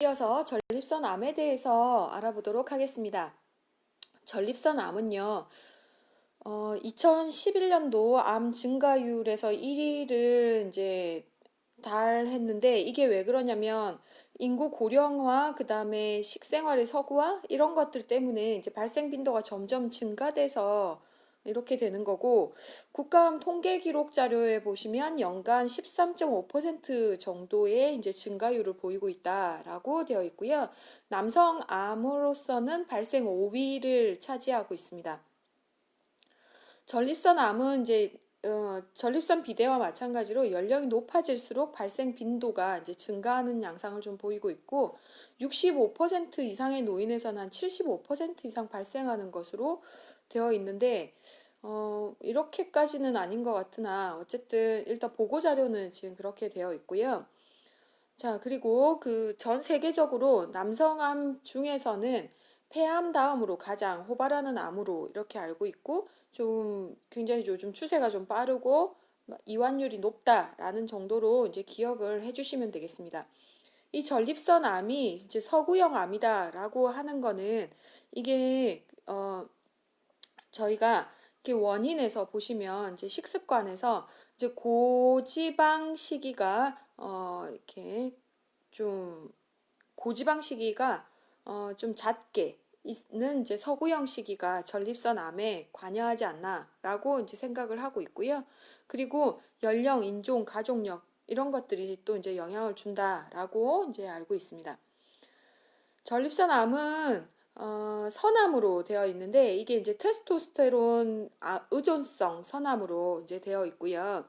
이어서 전립선 암에 대해서 알아보도록 하겠습니다. 전립선 암은요, 2011년도 암 증가율에서 1위를 이제 달했는데 이게 왜 그러냐면 인구 고령화, 그 다음에 식생활의 서구화 이런 것들 때문에 이제 발생 빈도가 점점 증가돼서 이렇게 되는 거고 국가암 통계 기록 자료에 보시면 연간 13.5% 정도의 이제 증가율을 보이고 있다라고 되어 있고요. 남성 암으로서는 발생 5위를 차지하고 있습니다. 전립선 암은 이제 전립선 비대와 마찬가지로 연령이 높아질수록 발생 빈도가 이제 증가하는 양상을 좀 보이고 있고 65% 이상의 노인에서는 한 75% 이상 발생하는 것으로 되어 있는데 이렇게까지는 아닌 것 같으나 어쨌든 일단 보고 자료는 지금 그렇게 되어 있고요. 자, 그리고 그 전 세계적으로 남성암 중에서는 폐암 다음으로 가장 호발하는 암으로 이렇게 알고 있고 좀 굉장히 요즘 추세가 좀 빠르고 이완율이 높다라는 정도로 이제 기억을 해주시면 되겠습니다. 이 전립선 암이 이제 서구형 암이다라고 하는 거는 이게 저희가 이렇게 원인에서 보시면 이제 식습관에서 이제 고지방 식이가 이렇게 좀 고지방 식이가 좀 잦게 있는 이제 서구형 식이가 전립선 암에 관여하지 않나라고 이제 생각을 하고 있고요. 그리고 연령, 인종, 가족력 이런 것들이 또 이제 영향을 준다라고 이제 알고 있습니다. 전립선 암은 선암으로 되어 있는데 이게 이제 테스토스테론 의존성 선암으로 이제 되어 있고요.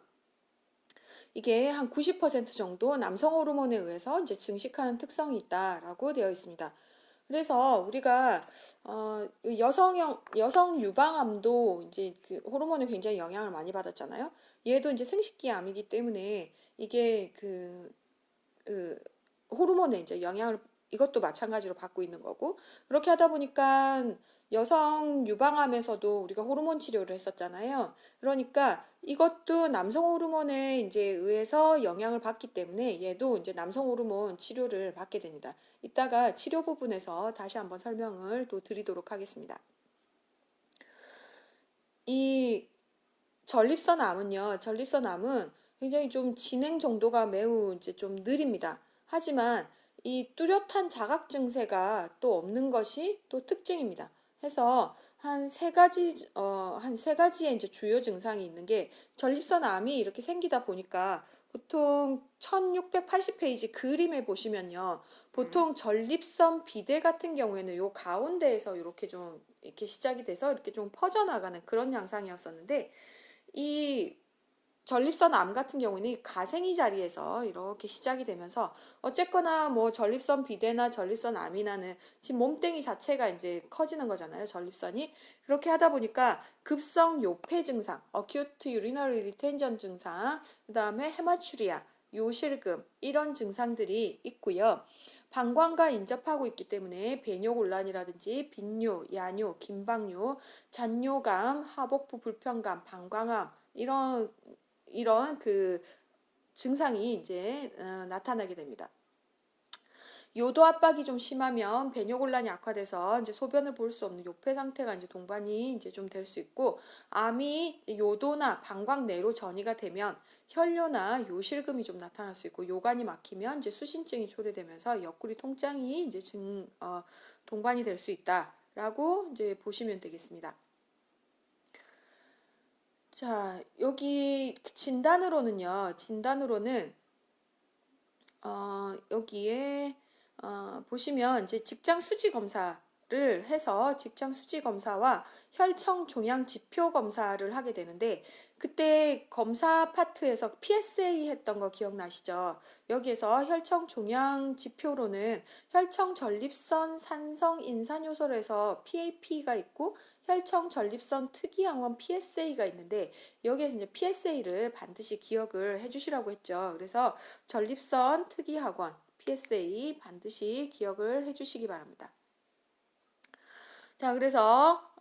이게 한 90% 정도 남성 호르몬에 의해서 이제 증식하는 특성이 있다라고 되어 있습니다. 그래서 우리가 여성 유방암도 이제 그 호르몬에 굉장히 영향을 많이 받았잖아요. 얘도 이제 생식기 암이기 때문에 이게 그 호르몬에 이제 영향을 이것도 마찬가지로 받고 있는 거고 그렇게 하다 보니까 여성 유방암에서도 우리가 호르몬 치료를 했었잖아요. 그러니까 이것도 남성 호르몬에 이제 의해서 영향을 받기 때문에 얘도 이제 남성 호르몬 치료를 받게 됩니다. 이따가 치료 부분에서 다시 한번 설명을 또 드리도록 하겠습니다. 이 전립선암은 굉장히 좀 진행 정도가 매우 이제 좀 느립니다. 하지만 이 뚜렷한 자각 증세가 또 없는 것이 또 특징입니다. 해서 한 세 가지의 이제 주요 증상이 있는 게 전립선암이 이렇게 생기다 보니까 보통 1680페이지 그림에 보시면요. 보통 전립선 비대 같은 경우에는 요 가운데에서 이렇게 좀 이렇게 시작이 돼서 이렇게 좀 퍼져나가는 그런 양상이었었는데 이 전립선 암 같은 경우는 이 가생이 자리에서 이렇게 시작이 되면서 어쨌거나 뭐 전립선 비대나 전립선 암이나는 지금 몸뚱이 자체가 이제 커지는 거잖아요. 전립선이. 그렇게 하다 보니까 급성 요폐 증상, acute urinary retention 증상, 그다음에 헤마추리아, 요실금 이런 증상들이 있고요. 방광과 인접하고 있기 때문에 배뇨곤란이라든지 빈뇨, 야뇨, 긴방뇨, 잔뇨감, 하복부 불편감, 방광암 이런 그 증상이 이제 나타나게 됩니다. 요도 압박이 좀 심하면 배뇨곤란이 악화돼서 이제 소변을 볼 수 없는 요폐 상태가 이제 동반이 이제 좀 될 수 있고 암이 요도나 방광 내로 전이가 되면 혈뇨나 요실금이 좀 나타날 수 있고 요관이 막히면 이제 수신증이 초래되면서 옆구리 통증이 이제 동반이 될 수 있다라고 이제 보시면 되겠습니다. 자, 여기 진단으로는 여기에 보시면 이제 직장 수지 검사를 해서 직장 수지 검사와 혈청 종양 지표 검사를 하게 되는데 그때 검사 파트에서 PSA 했던 거 기억나시죠? 여기에서 혈청 종양 지표로는 혈청 전립선 산성 인산 요소로 해서 PAP가 있고 혈청 전립선 특이항원 PSA가 있는데 여기에서 이제 PSA를 반드시 기억을 해주시라고 했죠. 그래서 전립선 특이학원 PSA 반드시 기억을 해주시기 바랍니다. 자, 그래서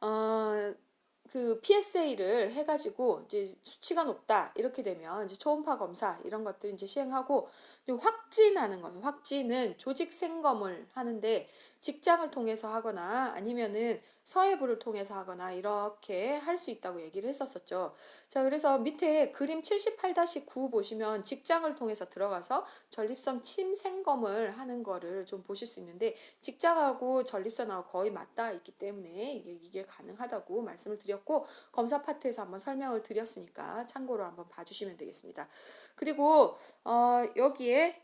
그 PSA를 해가지고 이제 수치가 높다 이렇게 되면 이제 초음파 검사 이런 것들 이제 시행하고 확진하는 거예요. 확진은 조직 생검을 하는데 직장을 통해서 하거나 아니면은 서해부를 통해서 하거나 이렇게 할 수 있다고 얘기를 했었었죠. 자, 그래서 밑에 그림 78-9 보시면 직장을 통해서 들어가서 전립선 침생검을 하는 거를 좀 보실 수 있는데 직장하고 전립선하고 거의 맞닿아 있기 때문에 이게 가능하다고 말씀을 드렸고 검사 파트에서 한번 설명을 드렸으니까 참고로 한번 봐주시면 되겠습니다. 그리고 여기에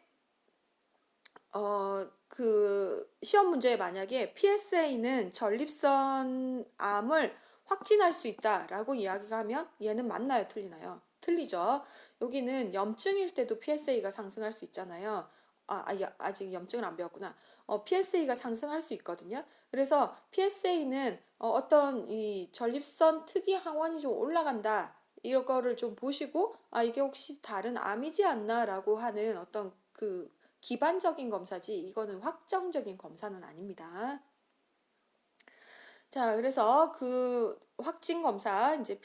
그 시험 문제에 만약에 PSA는 전립선 암을 확진할 수 있다라고 이야기가 하면 얘는 맞나요? 틀리나요? 틀리죠. 여기는 염증일 때도 PSA가 상승할 수 있잖아요. 아직 염증을 안 배웠구나. PSA가 상승할 수 있거든요. 그래서 PSA는 어떤 이 전립선 특이 항원이 좀 올라간다. 이런 거를 좀 보시고, 이게 혹시 다른 암이지 않나라고 하는 어떤 그 기반적인 검사지 이거는 확정적인 검사는 아닙니다. 자, 그래서 그 확진 검사 이제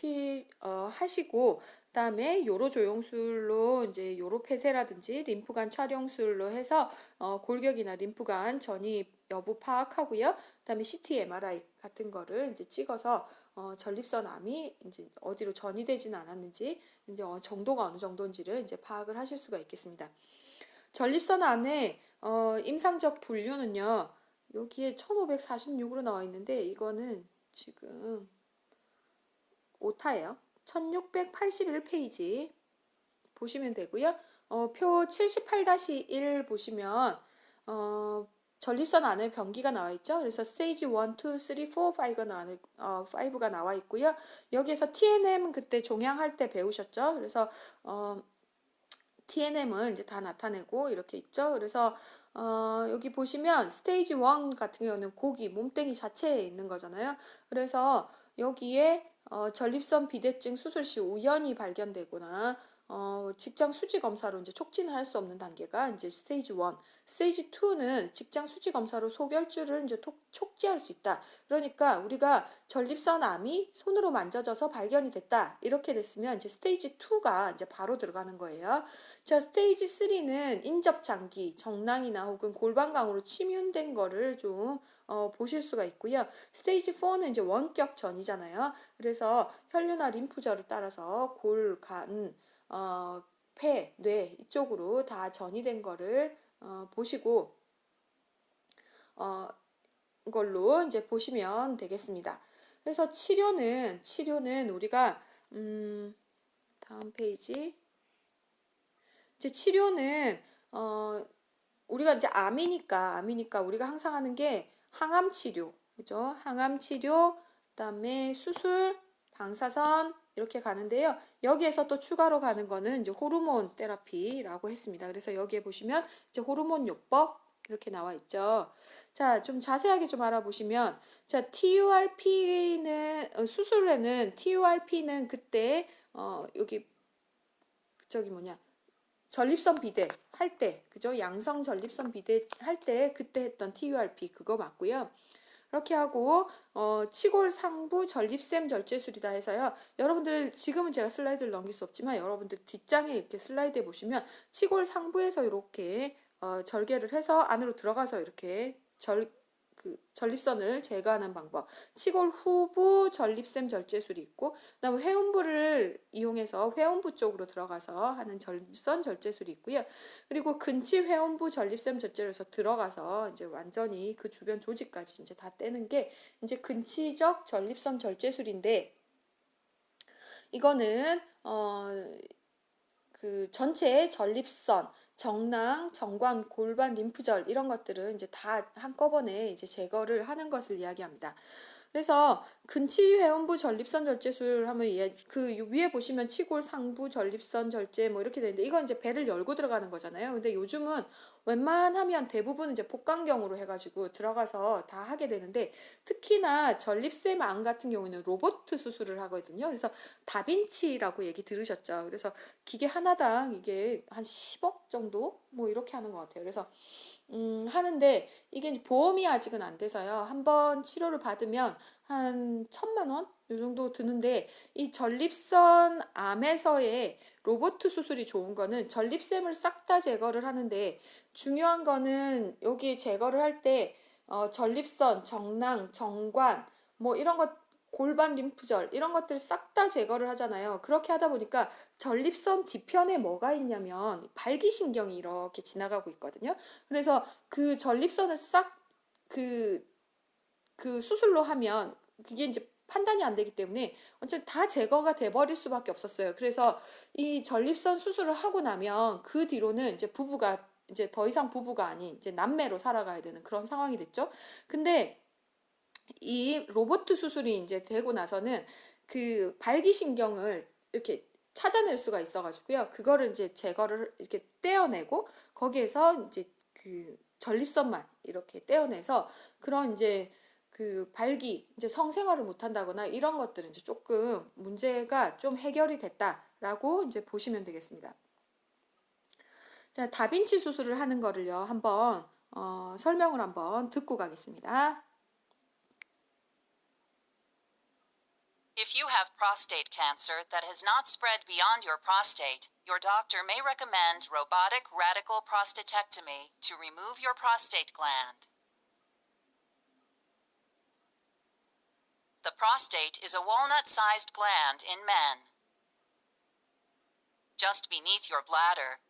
하시고 그다음에 요로 조영술로 이제 요로 폐쇄라든지 림프관 촬영술로 해서 골격이나 림프관 전이 여부 파악하고요. 그다음에 CT, MRI 같은 거를 이제 찍어서 전립선 암이 이제 어디로 전이되지는 않았는지 이제 정도가 어느 정도인지를 이제 파악을 하실 수가 있겠습니다. 전립선 안에 임상적 분류는요. 여기에 1546으로 나와 있는데 이거는 지금 오타예요. 1681페이지 보시면 되고요. 표 78-1 보시면 전립선 안에 병기가 나와 있죠. 그래서 스테이지 1, 2, 3, 4, 5가 나와 있고요. 여기에서 TNM 그때 종양할 때 배우셨죠. 그래서 TNM을 이제 다 나타내고 이렇게 있죠. 그래서 여기 보시면 스테이지 1 같은 경우는 고기, 몸뚱이 자체에 있는 거잖아요. 그래서 여기에 전립선 비대증 수술 시 우연히 발견되거나 직장 수지 검사로 이제 촉진을 할 수 없는 단계가 이제 스테이지 1. 스테이지 2는 직장 수지 검사로 소결주를 이제 촉지할 수 있다. 그러니까 우리가 전립선 암이 손으로 만져져서 발견이 됐다. 이렇게 됐으면 이제 스테이지 2가 이제 바로 들어가는 거예요. 자, 스테이지 3는 인접 장기, 정낭이나 혹은 골반강으로 침윤된 거를 좀 보실 수가 있고요. 스테이지 4는 이제 원격 전이잖아요. 그래서 혈류나 림프절을 따라서 골, 간, 폐, 뇌 이쪽으로 다 전이된 거를 보시고 어, 걸로 이제 보시면 되겠습니다. 그래서 치료는 우리가 다음 페이지 이제 치료는 우리가 이제 암이니까 우리가 항상 하는 게 항암 치료, 그죠? 항암 치료, 그다음에 수술, 방사선 이렇게 가는데요. 여기에서 또 추가로 가는 거는 이제 호르몬 테라피라고 했습니다. 그래서 여기에 보시면 이제 호르몬 요법 이렇게 나와 있죠. 자, 좀 자세하게 좀 알아보시면 자, TURP는 수술에는 TURP는 그때 여기 저기 뭐냐 전립선 비대 할 때, 그죠? 양성 전립선 비대 할 때 그때 했던 TURP 그거 맞고요. 그렇게 하고 치골 상부 전립샘 절제술이다 해서요. 여러분들 지금은 제가 슬라이드를 넘길 수 없지만 여러분들 뒷장에 이렇게 슬라이드에 보시면 치골 상부에서 이렇게 절개를 해서 안으로 들어가서 이렇게 그 전립선을 제거하는 방법. 치골 후부 전립샘 절제술이 있고, 그다음에 회음부를 이용해서 회음부 쪽으로 들어가서 하는 전립선 절제술이 있고요. 그리고 근치 회음부 전립샘 절제로서 들어가서 이제 완전히 그 주변 조직까지 이제 다 떼는 게 이제 근치적 전립선 절제술인데, 이거는 그 전체 전립선, 정낭, 정관, 골반, 림프절 이런 것들을 이제 다 한꺼번에 이제 제거를 하는 것을 이야기합니다. 그래서 근치회음부 전립선 절제술 하면 그 위에 보시면 치골 상부 전립선 절제 뭐 이렇게 되는데 이건 이제 배를 열고 들어가는 거잖아요. 근데 요즘은 웬만하면 대부분 이제 복강경으로 해가지고 들어가서 다 하게 되는데 특히나 전립샘 암 같은 경우는 로봇 수술을 하거든요. 그래서 다빈치라고 얘기 들으셨죠. 그래서 기계 하나당 이게 한 10억 정도 뭐 이렇게 하는 것 같아요. 그래서 하는데 이게 이제 보험이 아직은 안 돼서요. 한번 치료를 받으면 한 1,000만 원? 이 정도 드는데 이 전립선 암에서의 로봇 수술이 좋은 거는 전립샘을 싹 다 제거를 하는데 중요한 거는 여기 제거를 할 때 전립선, 정낭, 정관 뭐 이런 것 골반 림프절 이런 것들 싹 다 제거를 하잖아요. 그렇게 하다 보니까 전립선 뒤편에 뭐가 있냐면 발기신경이 이렇게 지나가고 있거든요. 그래서 그 전립선을 싹 그, 그 수술로 하면 그게 이제 판단이 안 되기 때문에 완전 다 제거가 돼 버릴 수밖에 없었어요. 그래서 이 전립선 수술을 하고 나면 그 뒤로는 이제 부부가 이제 더 이상 부부가 아닌 이제 남매로 살아가야 되는 그런 상황이 됐죠. 근데 이 로보트 수술이 이제 되고 나서는 그 발기신경을 이렇게 찾아낼 수가 있어가지고요. 그거를 이제 제거를 이렇게 떼어내고 거기에서 이제 그 전립선만 이렇게 떼어내서 그런 이제 그 발기 이제 성생활을 못 한다거나 이런 것들은 이제 조금 문제가 좀 해결이 됐다라고 이제 보시면 되겠습니다. 자, 다빈치 수술을 하는 거를요. 한번 설명을 한번 듣고 가겠습니다. If you have prostate cancer that has not spread beyond your prostate, your doctor may recommend robotic radical prostatectomy to remove your prostate gland. The prostate is a walnut-sized gland in men. Just beneath your bladder.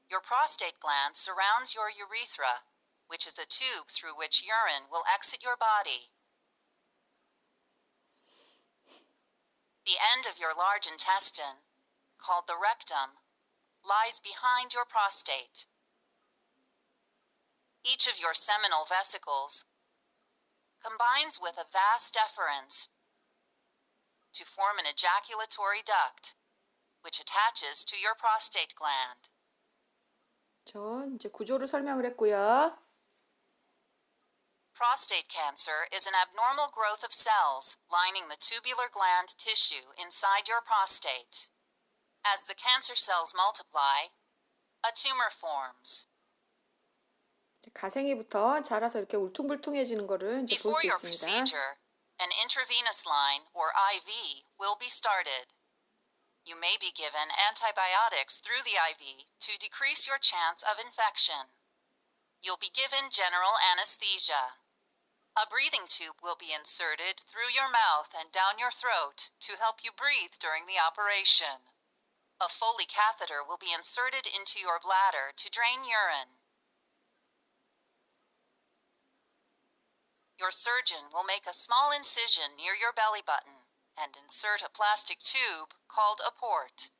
Your prostate gland surrounds your urethra, which is the tube through which urine will exit your body. The end of your large intestine, called the rectum, lies behind your prostate. Each of your seminal vesicles combines with a vas deferens to form an ejaculatory duct, which attaches to your prostate gland. 저 이제 구조를 설명을 했고요. Prostate cancer is an abnormal growth of cells lining the tubular gland tissue inside your prostate. As the cancer cells multiply, a tumor forms. 가생이부터 자라서 이렇게 울퉁불퉁해지는 거를 이제 볼 Before 수 your 있습니다. procedure, an intravenous line or IV will be started. You may be given antibiotics through the IV to decrease your chance of infection. You'll be given general anesthesia. A breathing tube will be inserted through your mouth and down your throat to help you breathe during the operation. A Foley catheter will be inserted into your bladder to drain urine. Your surgeon will make a small incision near your belly button and insert a plastic tube called a port.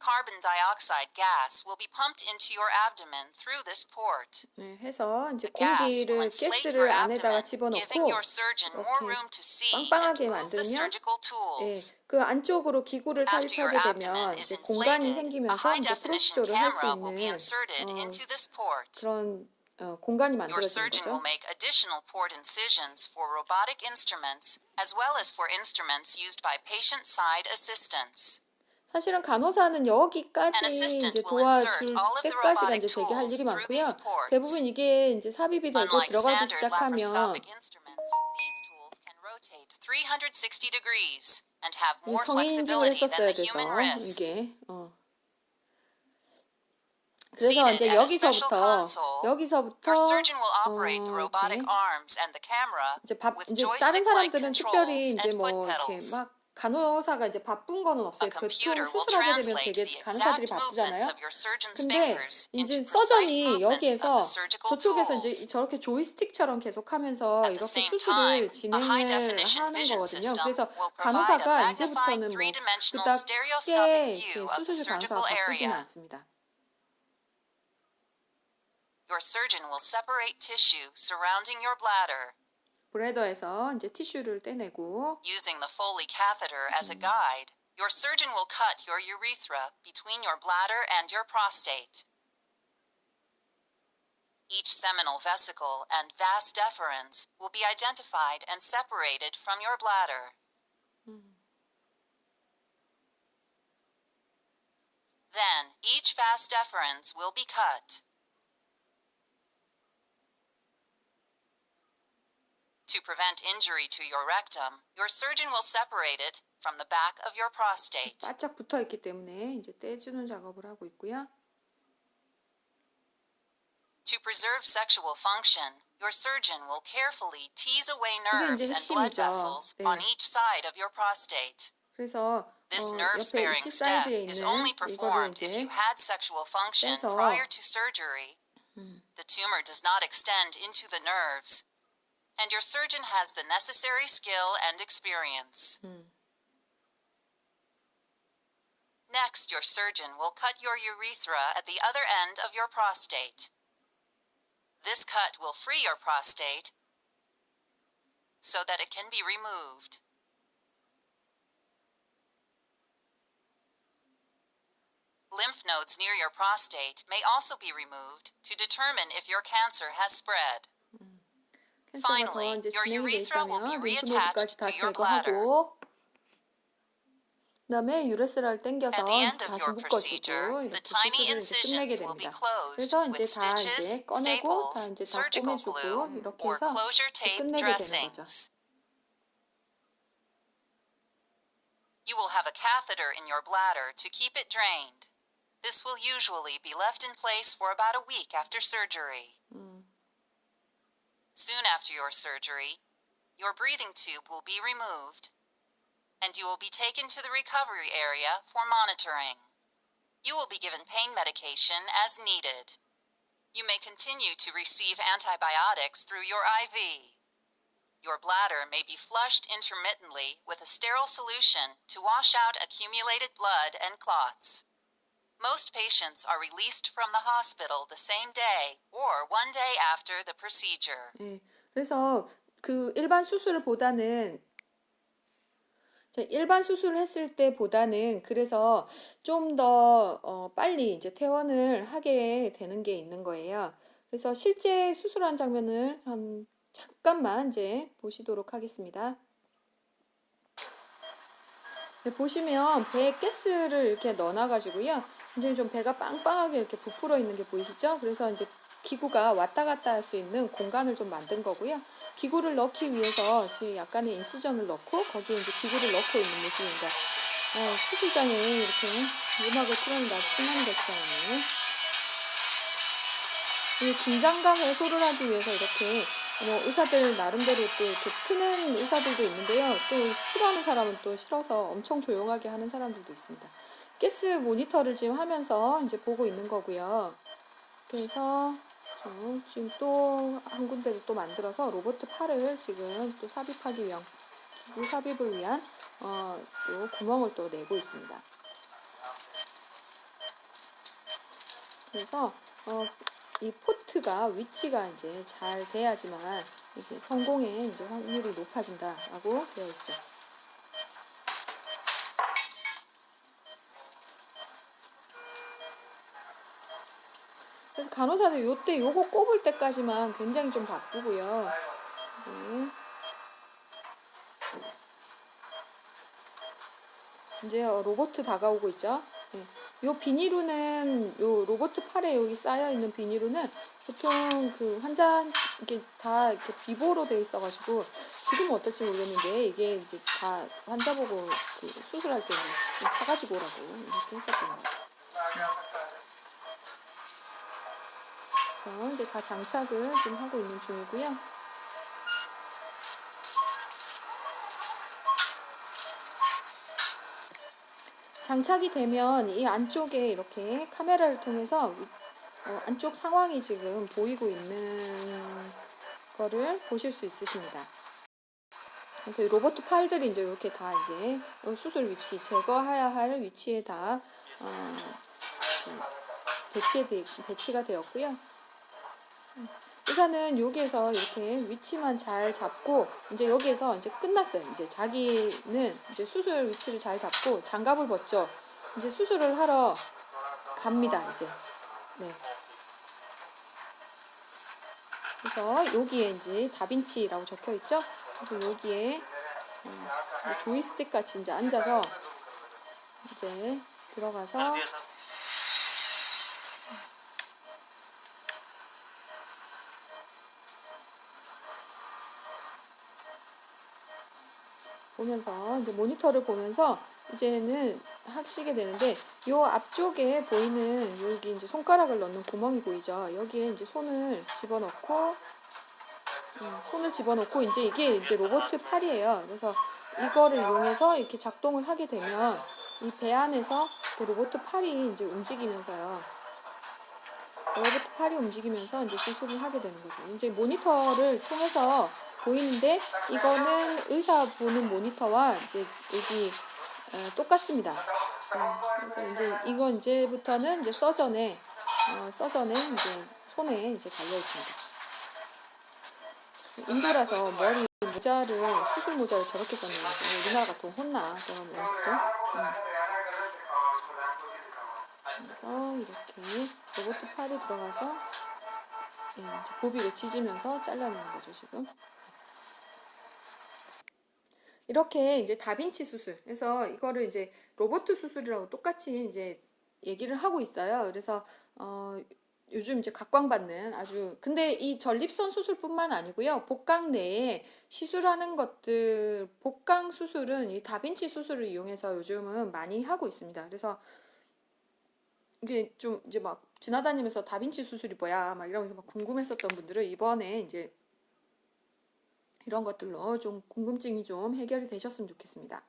Carbon dioxide gas will be pumped into your abdomen through this port. 네, 해서 이제 The gas will 공기를 inflate your 가스를 안에다가 abdomen, giving 집어넣고 your surgeon more 이렇게 room to see and 빵빵하게 move the 만들면 surgical 예, tools. 그 안쪽으로 기구를 After your 삽입하게 abdomen 되면 is 이제 공간이 inflated, a 생기면서 high 이제 definition 프로시저를 할 수 camera will be 있는 inserted into this port. 그런 공간이 Your 만들어지는 surgeon will 거죠. make additional port incisions for robotic instruments as well as for instruments used by patient-side assistants. 사실은 간호사는 여기까지 An assistant 이제 will insert 도와줄 all of the 때까지가 robotic 이제 되게 할 tools 일이 through 많고요. these ports. 대부분 이게 이제 삽입이 되고 Unlike 들어가기 standard 시작하면 laparoscopic instruments, these tools can rotate 360 degrees and have more 성인 인증을 flexibility than 했었어야 the human 돼서 wrist. 이게 그래서 Seated 이제 at a special 여기서부터 console, your surgeon will operate the robotic 이렇게 arms and the camera with 이제 다른 joystick-like 사람들은 특별히 controls 이제 and foot 뭐 이렇게 pedals. 막 간호사가 이제 바쁜 거는 A 없어요. 보통 computer will 수술하게 되면 translate 되게 the 간호사들이 exact movements 바쁘잖아요. of your surgeon's 근데 fingers 이제 into precise 서전이 movements of 여기에서 the surgical 저쪽에서 이제 tools. 저렇게 조이스틱처럼 계속 하면서 At the 이렇게 same 수술을 time, a high-definition 진행을 하는 vision 거거든요. system 그래서 will provide a 간호사가 magnified 이제부터는 뭐 three-dimensional 그닥 stereoscopic 꽤 view 이렇게 of the 수술 surgical 간호사가 바쁘지는 area. 않습니다. Your surgeon will separate tissue surrounding your bladder. 브래더에서 이제 티슈를 떼내고 Using the Foley catheter as a guide, your surgeon will cut your urethra between your bladder and your prostate. Each seminal vesicle and vas deferens will be identified and separated from your bladder. Then, each vas deferens will be cut. To prevent injury to your rectum, your surgeon will separate it from the back of your prostate. 바짝 붙어 있기 때문에 이제 떼주는 작업을 하고 있고요. To preserve sexual function, your surgeon will carefully tease away 이게 nerves 이제 and blood 핵심이죠. vessels 네. on each side of your prostate. 그래서 This 옆에 nerve-sparing 위치 step 사이드에 is 있는 only 이거를 performed if 이제 you had sexual function 빼서 prior to surgery. The tumor does not extend into the nerves, and your surgeon has the necessary skill and experience. Next, your surgeon will cut your urethra at the other end of your prostate. This cut will free your prostate so that it can be removed. Lymph nodes near your prostate may also be removed to determine if your cancer has spread. 캔서가 더 Finally, 이제 your 진행이 돼 urethra will be 있다면 reattached 림프노드까지 다 to your bladder. 제거하고 그다음에 유레스라를 At 당겨서 the end of 다시 your procedure, 묶어주고 the 이렇게 tiny 시술을 이제 끝내게 incisions will be 됩니다. closed 그래서 이제 with 다 stitches, 이제 꺼내고 다 staples, 이제 다 surgical 꼬매주고 glue, 이렇게 or 해서 closure 이제 tape 끝내게 되는 거죠. dressings. You will have a catheter in your bladder to keep it drained. This will usually be left in place for about a week after surgery. Soon after your surgery, your breathing tube will be removed, and you will be taken to the recovery area for monitoring. You will be given pain medication as needed. You may continue to receive antibiotics through your IV. Your bladder may be flushed intermittently with a sterile solution to wash out accumulated blood and clots. Most patients are released from the hospital the same day or one day after the procedure. 네, 그래서 그 일반 수술보다는 일반 수술을 했을 때보다는 그래서 좀 더 빨리 이제 퇴원을 하게 되는 게 있는 거예요. 그래서 실제 수술한 장면을 잠깐만 이제 보시도록 하겠습니다. 네, 보시면 배에 가스를 이렇게 넣어놔가지고요. 굉장히 좀 배가 빵빵하게 이렇게 부풀어 있는 게 보이시죠? 그래서 이제 기구가 왔다 갔다 할 수 있는 공간을 좀 만든 거고요. 기구를 넣기 위해서 지금 약간의 인시전을 넣고 거기에 이제 기구를 넣고 있는 모습입니다. 수술장에 이렇게 음악을 틀어놓는다 신나는 것처럼. 이 긴장감 해소를 하기 위해서 이렇게 의사들 나름대로 또 이렇게 트는 의사들도 있는데요. 또 싫어하는 사람은 또 싫어서 엄청 조용하게 하는 사람들도 있습니다. 가스 모니터를 지금 하면서 이제 보고 있는 거고요. 그래서 지금 또 한 군데를 또 만들어서 로봇 팔을 지금 또 삽입하기 위한 기구 삽입을 위한 또 구멍을 또 내고 있습니다. 그래서 이 포트가 위치가 이제 잘 돼야지만 이게 성공의 이제 확률이 높아진다라고 되어 있죠. 그래서 간호사들 요때 요거 꼽을 때까지만 굉장히 좀 바쁘고요. 네. 이제 로봇 다가오고 있죠. 네. 요 비닐로는 요 로봇 팔에 여기 쌓여 있는 비닐로는 보통 그 환자 이게 다 이렇게 비보로 되어 있어가지고 지금은 어떨지 모르겠는데 이게 이제 다 환자 보고 그 수술할 때는 좀 사가지고 오라고 이렇게 했었던 거예요. 그래서 이제 다 장착을 지금 하고 있는 중이고요. 장착이 되면 이 안쪽에 이렇게 카메라를 통해서 안쪽 상황이 지금 보이고 있는 거를 보실 수 있으십니다. 그래서 이 로봇 팔들이 이제 이렇게 다 이제 수술 위치, 제거해야 할 위치에 다 배치가 되었고요. 의사는 여기에서 이렇게 위치만 잘 잡고 이제 여기에서 이제 끝났어요. 이제 자기는 이제 수술 위치를 잘 잡고 장갑을 벗죠. 이제 수술을 하러 갑니다. 이제 네. 그래서 여기에 이제 다빈치라고 적혀 있죠. 그래서 여기에 조이스틱 같이 이제 앉아서 이제 들어가서 보면서 이제 모니터를 보면서 이제는 하시게 되는데 요 앞쪽에 보이는 여기 이제 손가락을 넣는 구멍이 보이죠? 여기에 이제 손을 집어넣고 이제 이게 이제 로봇 팔이에요. 그래서 이거를 이용해서 이렇게 작동을 하게 되면 이 배 안에서 로봇 팔이 이제 움직이면서요. 로봇 팔이 움직이면서 이제 시술을 하게 되는 거죠. 이제 모니터를 통해서 보이는데 이거는 의사 보는 모니터와 이제 여기 똑같습니다. 그래서 이제 이건 이제부터는 이제 서전에 이제 손에 이제 달려 있습니다. 인도라서 머리 수술 모자를 저렇게 썼는 거죠. 우리나라 같으면 혼나, 그러면, 그죠? 그래서 이렇게 로봇 팔이 들어가서 이제 고비를 찢으면서 잘라내는 거죠, 지금. 이렇게 이제 다빈치 수술. 그래서 이거를 이제 로봇 수술이라고 똑같이 이제 얘기를 하고 있어요. 그래서 요즘 이제 각광받는 아주 근데 이 전립선 수술뿐만 아니고요. 복강 내에 시술하는 것들 복강 수술은 이 다빈치 수술을 이용해서 요즘은 많이 하고 있습니다. 그래서 이게 좀 이제 막 지나다니면서 다빈치 수술이 뭐야 막 이러면서 막 궁금했었던 분들은 이번에 이제 이런 것들로 좀 궁금증이 좀 해결이 되셨으면 좋겠습니다.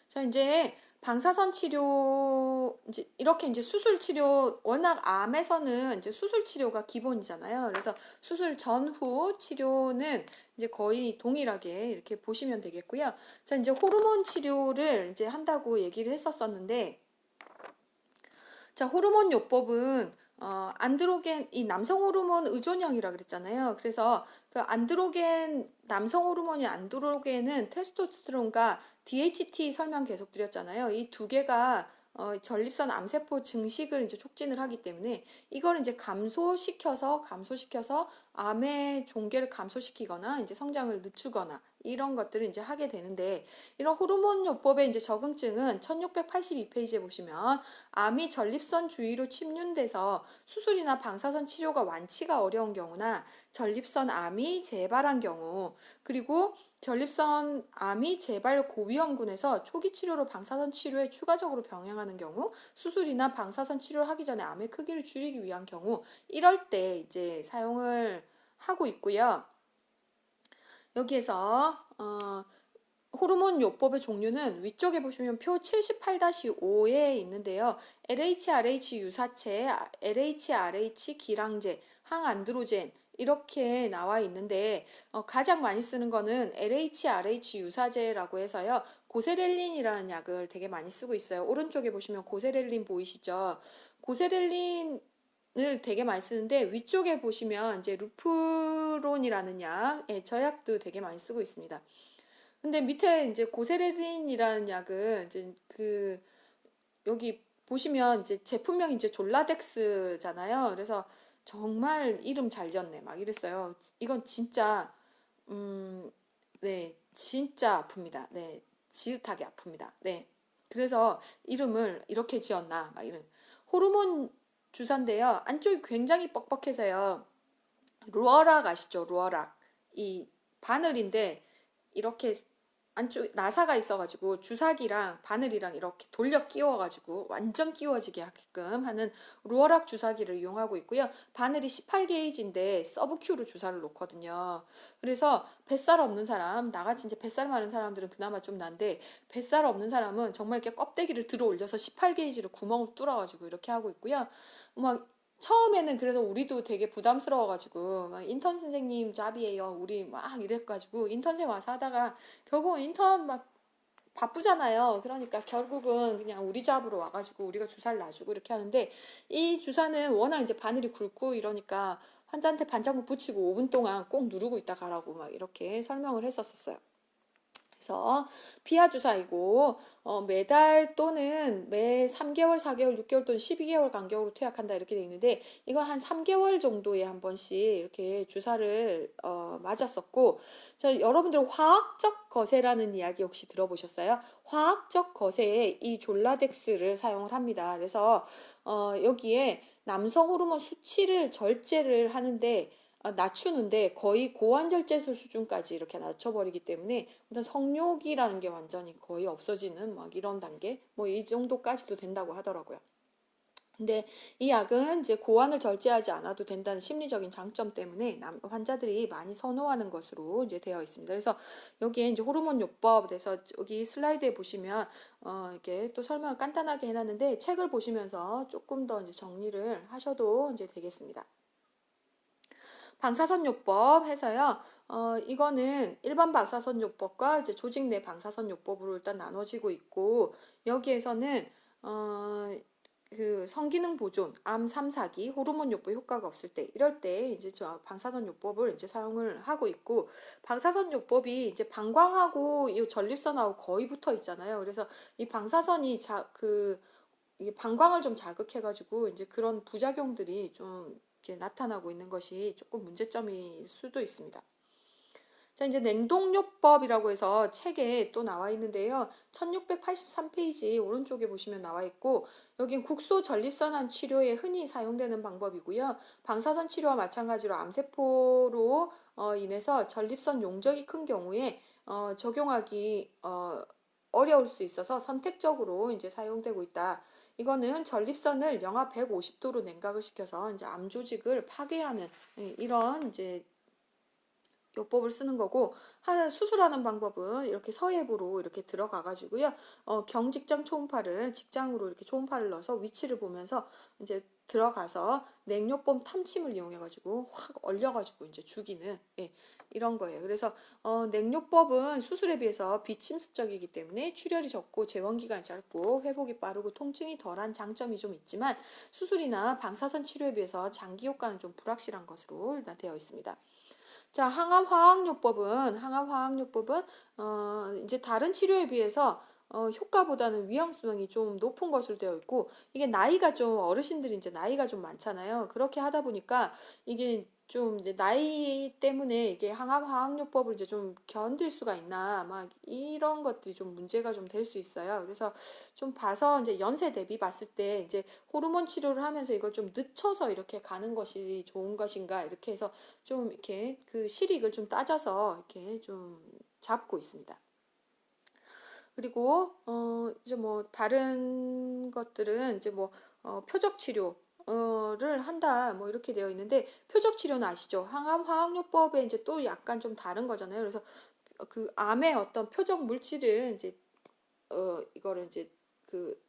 자, 이제 방사선 치료, 이제 이렇게 이제 수술 치료, 워낙 암에서는 이제 수술 치료가 기본이잖아요. 그래서 수술 전후 치료는 이제 거의 동일하게 이렇게 보시면 되겠고요. 자, 이제 호르몬 치료를 이제 한다고 얘기를 했었었는데, 자, 호르몬 요법은 안드로겐 이 남성 호르몬 의존형이라 그랬잖아요. 그래서 그 남성 호르몬이 안드로겐은 테스토스테론과 DHT 설명 계속 드렸잖아요. 이 두 개가 전립선 암세포 증식을 이제 촉진을 하기 때문에 이걸 이제 감소시켜서 암의 종계를 감소시키거나 이제 성장을 늦추거나 이런 것들을 이제 하게 되는데 이런 호르몬 요법의 이제 적응증은 1682페이지에 보시면 암이 전립선 주위로 침륜돼서 수술이나 방사선 치료가 완치가 어려운 경우나 전립선 암이 재발한 경우 그리고 전립선 암이 재발 고위험군에서 초기 치료로 방사선 치료에 추가적으로 병행하는 경우 수술이나 방사선 치료를 하기 전에 암의 크기를 줄이기 위한 경우 이럴 때 이제 사용을 하고 있고요. 여기에서 호르몬 요법의 종류는 위쪽에 보시면 표 78-5에 있는데요. LHRH 유사체, LHRH 기랑제, 항안드로젠 이렇게 나와 있는데 가장 많이 쓰는 거는 LHRH 유사제라고 해서요. 고세렐린이라는 약을 되게 많이 쓰고 있어요. 오른쪽에 보시면 고세렐린 보이시죠? 고세렐린 을 되게 많이 쓰는데 위쪽에 보시면 이제 루프론이라는 약, 저 약도 되게 많이 쓰고 있습니다. 근데 밑에 이제 고세레딘이라는 약은 이제 여기 보시면 이제 제품명이 이제 졸라덱스잖아요. 그래서 정말 이름 잘 지었네. 막 이랬어요. 이건 진짜 네, 진짜 아픕니다. 네, 지긋하게 아픕니다. 네. 그래서 이름을 이렇게 지었나 막 이런 호르몬 주사인데요. 안쪽이 굉장히 뻑뻑해서요. 루어락 아시죠? 루어락. 이 바늘인데 이렇게 안쪽 나사가 있어가지고 주사기랑 바늘이랑 이렇게 돌려 끼워가지고 완전 끼워지게 하게끔 하는 루어락 주사기를 이용하고 있고요. 바늘이 18게이지인데 서브큐로 주사를 놓거든요. 그래서 뱃살 없는 사람, 나같이 이제 뱃살 많은 사람들은 그나마 좀 난데 뱃살 없는 사람은 정말 이렇게 껍데기를 들어 올려서 18게이지로 구멍을 뚫어가지고 이렇게 하고 있고요. 막 처음에는 그래서 우리도 되게 부담스러워가지고 막 인턴 선생님 잡이에요 우리 막 이래가지고 인턴생 와서 하다가 결국 인턴 막 바쁘잖아요. 그러니까 결국은 그냥 우리 잡으로 와가지고 우리가 주사를 놔주고 이렇게 하는데 이 주사는 워낙 이제 바늘이 굵고 이러니까 환자한테 반창고 붙이고 5분 동안 꼭 누르고 있다 가라고 막 이렇게 설명을 했었어요. 그래서 피하 주사이고 매달 또는 매 3개월, 4개월, 6개월 또는 12개월 간격으로 투약한다 이렇게 돼 있는데 이거 한 3개월 정도에 한 번씩 이렇게 주사를 맞았었고 자, 여러분들 화학적 거세라는 이야기 혹시 들어보셨어요? 화학적 거세에 이 졸라덱스를 사용을 합니다. 그래서 여기에 남성 호르몬 수치를 절제를 하는데 낮추는데 거의 고환절제술 수준까지 이렇게 낮춰버리기 때문에 일단 성욕이라는 게 완전히 거의 없어지는 막 이런 단계 뭐 이 정도까지도 된다고 하더라고요. 근데 이 약은 이제 고환을 절제하지 않아도 된다는 심리적인 장점 때문에 환자들이 많이 선호하는 것으로 이제 되어 있습니다. 그래서 여기에 이제 호르몬 요법, 그래서 여기 슬라이드에 보시면 이렇게 또 설명을 간단하게 해놨는데 책을 보시면서 조금 더 이제 정리를 하셔도 이제 되겠습니다. 방사선요법 해서요. 이거는 일반 방사선요법과 이제 조직 내 방사선요법으로 일단 나눠지고 있고 여기에서는 그 성기능 보존, 암 3, 4기, 호르몬 요법 효과가 없을 때 이럴 때 이제 저 방사선 요법을 이제 사용을 하고 있고 방사선 요법이 이제 방광하고 이 전립선하고 거의 붙어 있잖아요. 그래서 이 방사선이 이게 방광을 좀 자극해가지고 이제 그런 부작용들이 좀 이렇게 나타나고 있는 것이 조금 문제점일 수도 있습니다. 자, 이제 냉동요법이라고 해서 책에 또 나와 있는데요. 1683페이지 오른쪽에 보시면 나와 있고, 여긴 국소 전립선암 치료에 흔히 사용되는 방법이고요. 방사선 치료와 마찬가지로 암세포로 인해서 전립선 용적이 큰 경우에 적용하기 어려울 수 있어서 선택적으로 이제 사용되고 있다. 이거는 전립선을 영하 150도로 냉각을 시켜서 이제 암 조직을 파괴하는 이런 이제 요법을 쓰는 거고 수술하는 방법은 이렇게 서해부로 이렇게 들어가 가지고요. 경직장 초음파를 직장으로 이렇게 초음파를 넣어서 위치를 보면서 이제 들어가서 냉요법 탐침을 이용해 가지고 확 얼려 가지고 이제 죽이는 이런 거예요. 그래서 냉요법은 수술에 비해서 비침습적이기 때문에 출혈이 적고 재원 기간이 짧고 회복이 빠르고 통증이 덜한 장점이 좀 있지만 수술이나 방사선 치료에 비해서 장기 효과는 좀 불확실한 것으로 일단 되어 있습니다. 자, 항암화학요법은 이제 다른 치료에 비해서 효과보다는 위험성이 좀 높은 것으로 되어 있고 이게 나이가 좀 어르신들이 이제 나이가 좀 많잖아요. 그렇게 하다 보니까 이게 좀 이제 나이 때문에 이게 항암화학요법을 이제 좀 견딜 수가 있나 막 이런 것들이 좀 문제가 좀 될 수 있어요. 그래서 좀 봐서 이제 연세 대비 봤을 때 이제 호르몬 치료를 하면서 이걸 좀 늦춰서 이렇게 가는 것이 좋은 것인가 이렇게 해서 좀 이렇게 그 실익을 좀 따져서 이렇게 좀 잡고 있습니다. 그리고 이제 뭐 다른 것들은 이제 뭐 표적 치료를 한다 뭐 이렇게 되어 있는데 표적 치료는 아시죠? 항암 화학요법에 이제 또 약간 좀 다른 거잖아요. 그래서 그 암의 어떤 표적 물질을 이제 이거를 이제 그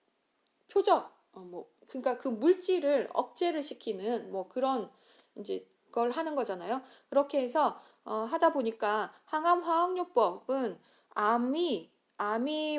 표적 뭐 그러니까 그 물질을 억제를 시키는 뭐 그런 이제 걸 하는 거잖아요. 그렇게 해서 하다 보니까 항암 화학요법은 암이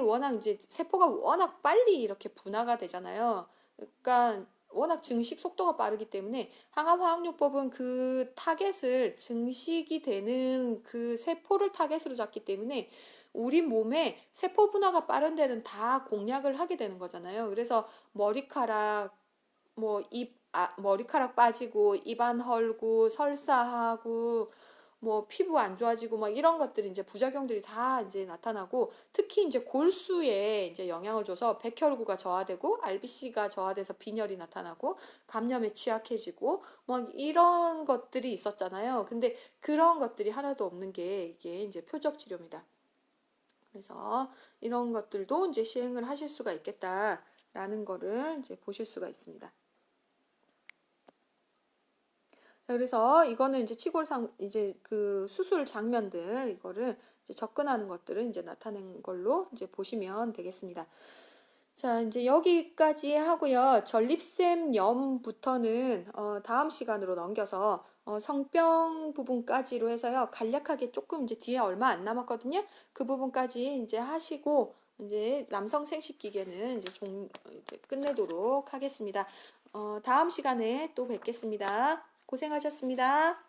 워낙 이제 세포가 워낙 빨리 이렇게 분화가 되잖아요. 그러니까 워낙 증식 속도가 빠르기 때문에 항암 화학요법은 그 타겟을 증식이 되는 그 세포를 타겟으로 잡기 때문에 우리 몸에 세포 분화가 빠른 데는 다 공략을 하게 되는 거잖아요. 그래서 머리카락, 머리카락 빠지고, 입안 헐고, 설사하고, 뭐 피부 안 좋아지고 막 이런 것들이 이제 부작용들이 다 이제 나타나고 특히 이제 골수에 이제 영향을 줘서 백혈구가 저하되고 RBC가 저하돼서 빈혈이 나타나고 감염에 취약해지고 뭐 이런 것들이 있었잖아요. 근데 그런 것들이 하나도 없는 게 이게 이제 표적 치료입니다. 그래서 이런 것들도 이제 시행을 하실 수가 있겠다라는 거를 이제 보실 수가 있습니다. 자, 그래서 이거는 이제 치골상 이제 그 수술 장면들 이거를 이제 접근하는 것들을 이제 나타낸 걸로 이제 보시면 되겠습니다. 자, 이제 여기까지 하고요. 전립샘염부터는 다음 시간으로 넘겨서 성병 부분까지로 해서요. 간략하게 조금 이제 뒤에 얼마 안 남았거든요. 그 부분까지 이제 하시고 이제 남성 생식기계는 이제 끝내도록 하겠습니다. 다음 시간에 또 뵙겠습니다. 고생하셨습니다.